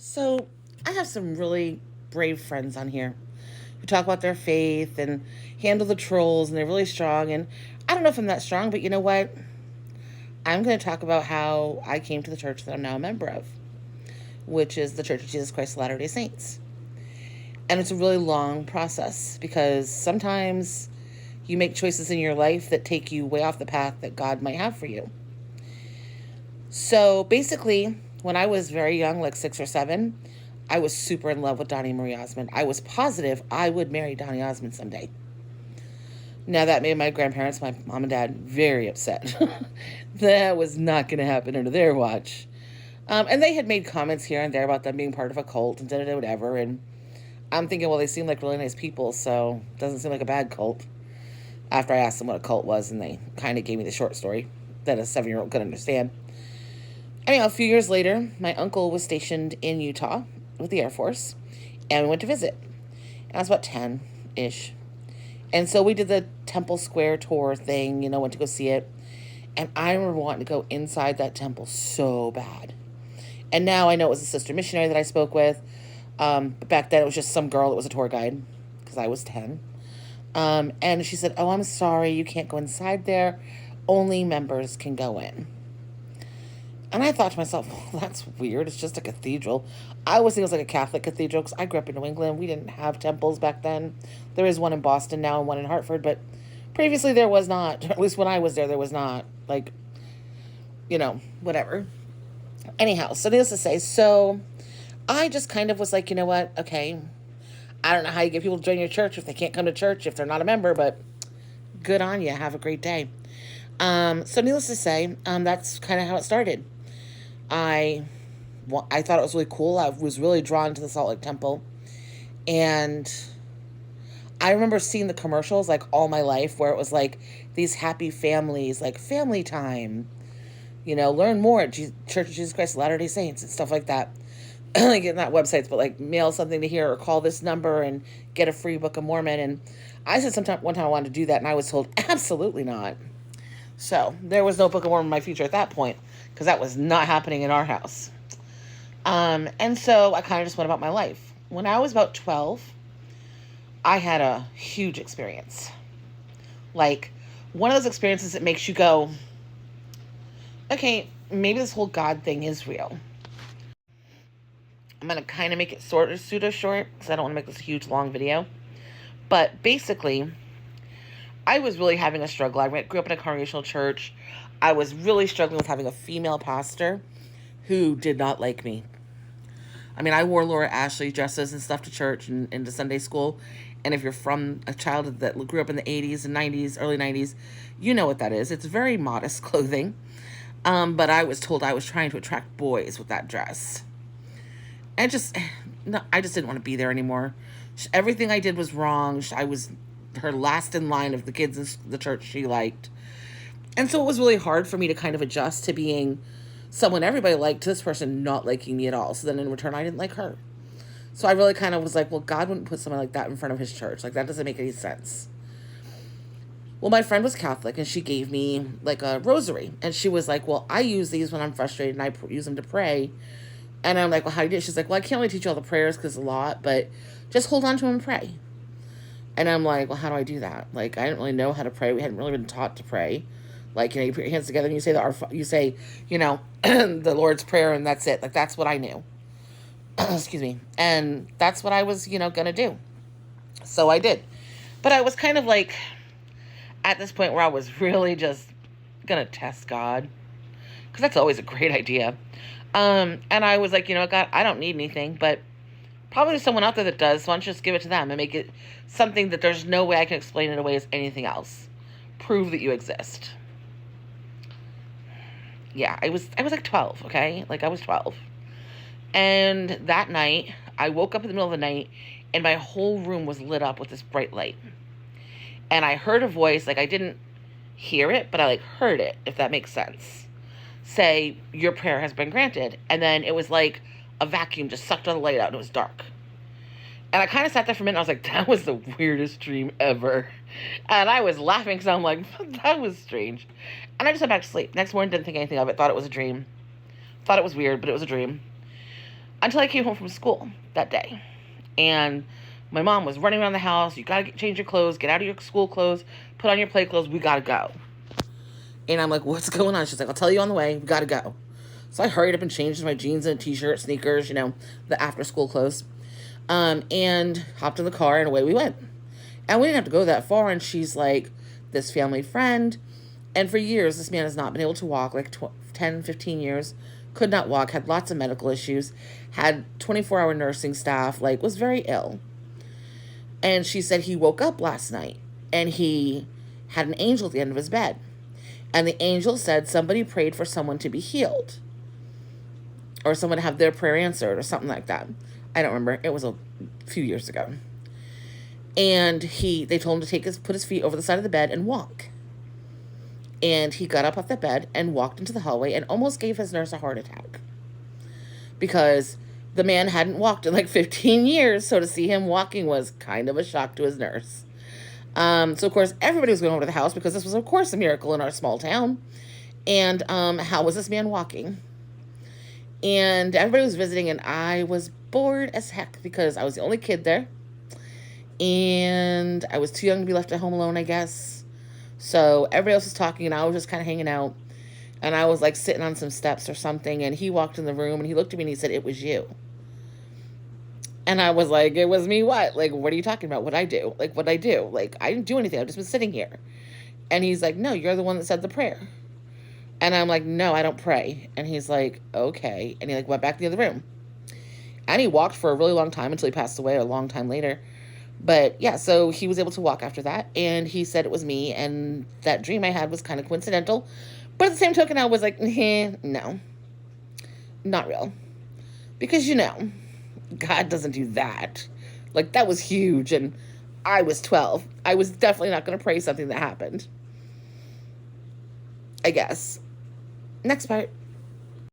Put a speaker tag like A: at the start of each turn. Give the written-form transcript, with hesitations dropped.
A: So, I have some really brave friends on here who talk about their faith and handle the trolls, and they're really strong. And I don't know if I'm that strong, but you know what? I'm going to talk about how I came to the church that I'm now a member of, which is the Church of Jesus Christ of Latter day Saints. And it's a really long process because sometimes you make choices in your life that take you way off the path that God might have for you. So basically, when I was very young, like 6 or 7, I was super in love with Donnie Marie Osmond. I was positive I would marry Donnie Osmond someday. Now, that made my grandparents, my mom and dad, very upset. That was not going to happen under their watch. And they had made comments here and there about them being part of a cult and da-da-da whatever. And I'm thinking, well, they seem like really nice people, so it doesn't seem like a bad cult. After I asked them what a cult was, and they kind of gave me the short story that a 7-year-old could understand. Anyhow, a few years later, my uncle was stationed in Utah with the Air Force, and we went to visit. And I was about 10-ish. And so we did the Temple Square tour thing, went to go see it. And I remember wanting to go inside that temple so bad. And now I know it was a sister missionary that I spoke with. But back then it was just some girl that was a tour guide because I was 10. And she said, "Oh, I'm sorry, you can't go inside there. Only members can go in." And I thought to myself, well, that's weird. It's just a cathedral. I always think it was like a Catholic cathedral because I grew up in New England. We didn't have temples back then. There is one in Boston now and one in Hartford, but previously there was not. At least when I was there was not. Like, whatever. Anyhow, so needless to say, so I just kind of was like, you know what? Okay, I don't know how you get people to join your church if they can't come to church, if they're not a member, but good on you. Have a great day. So needless to say, that's kind of how it started. I I thought it was really cool. I was really drawn to the Salt Lake Temple. And I remember seeing the commercials like all my life where it was like these happy families, like family time, learn more at Church of Jesus Christ of Latter day Saints and stuff like that. Like, not websites, but like mail something to here or call this number and get a free Book of Mormon. And I said one time I wanted to do that, and I was told absolutely not. So there was no Book of Mormon in my future at that point because that was not happening in our house. And so I kind of just went about my life. When I was about 12, I had a huge experience. Like, one of those experiences that makes you go, okay, maybe this whole God thing is real. I'm going to kind of make it sort of pseudo short because I don't want to make this a huge long video. But basically, I was really having a struggle. I grew up in a congregational church. I was really struggling with having a female pastor who did not like me. I mean, I wore Laura Ashley dresses and stuff to church and into Sunday school. And if you're from a child that grew up in the 80s and 90s, early 90s, you know what that is. It's very modest clothing. But I was told I was trying to attract boys with that dress. And no, I just didn't want to be there anymore. Everything I did was wrong. I was her last in line of the kids in the church she liked. And so it was really hard for me to kind of adjust to being someone everybody liked to this person not liking me at all. So then in return, I didn't like her. So I really kind of was like, well, God wouldn't put someone like that in front of his church. Like, that doesn't make any sense. Well, my friend was Catholic, and she gave me like a rosary. And she was like, well, I use these when I'm frustrated, and I use them to pray. And I'm like, well, how do you do it? She's like, well, I can't really teach you all the prayers because it's a lot, but just hold on to them and pray. And I'm like, well, how do I do that? Like, I didn't really know how to pray. We hadn't really been taught to pray. Like, you put your hands together and you say the Lord's Prayer, and that's it. Like, that's what I knew. Excuse me. And that's what I was, going to do. So I did. But I was kind of like at this point where I was really just going to test God. Because that's always a great idea. And I was like, God, I don't need anything, but probably there's someone out there that does. So why don't you just give it to them and make it something that there's no way I can explain it away as anything else. Prove that you exist. Yeah, I was like 12, okay? Like, I was 12. And that night, I woke up in the middle of the night, and my whole room was lit up with this bright light. And I heard a voice, like, I didn't hear it, but I, like, heard it, if that makes sense, say, your prayer has been granted. And then it was like a vacuum just sucked all the light out, and it was dark. And I kind of sat there for a minute, and I was like, that was the weirdest dream ever. And I was laughing because I'm like, that was strange. And I just went back to sleep. Next morning, didn't think anything of it. Thought it was a dream. Thought it was weird, but it was a dream. until I came home from school that day. And my mom was running around the house. You got to change your clothes, get out of your school clothes, put on your play clothes. We got to go. And I'm like, what's going on? She's like, I'll tell you on the way. We got to go. So I hurried up and changed my jeans and a t-shirt, sneakers, the after school clothes. And hopped in the car and away we went. And we didn't have to go that far. And she's like, this family friend. And for years, this man has not been able to walk, like 10, 15 years. Could not walk, had lots of medical issues, had 24-hour nursing staff, like was very ill. And she said he woke up last night and he had an angel at the end of his bed. And the angel said somebody prayed for someone to be healed. Or someone to have their prayer answered or something like that. I don't remember. It was a few years ago. And they told him to put his feet over the side of the bed and walk. And he got up off the bed and walked into the hallway and almost gave his nurse a heart attack. Because the man hadn't walked in like 15 years, so to see him walking was kind of a shock to his nurse. So, of course, everybody was going over to the house because this was, of course, a miracle in our small town. And how was this man walking? And everybody was visiting, and I was bored as heck because I was the only kid there. And I was too young to be left at home alone, I guess. So everybody else was talking, and I was just kind of hanging out. And I was like sitting on some steps or something, and he walked in the room, and he looked at me, and he said, "It was you." And I was like, "It was me what? Like, what are you talking about? What'd I do? Like, what'd I do? Like, I didn't do anything. I've just been sitting here." And he's like, "No, you're the one that said the prayer." And I'm like, "No, I don't pray." And he's like, "Okay." And he like went back to the other room. And he walked for a really long time until he passed away a long time later. But yeah, so he was able to walk after that. And he said it was me. And that dream I had was kind of coincidental. But at the same token, I was like, no, not real. Because, God doesn't do that. Like, that was huge. And I was 12. I was definitely not going to pray something that happened. I guess. Next part.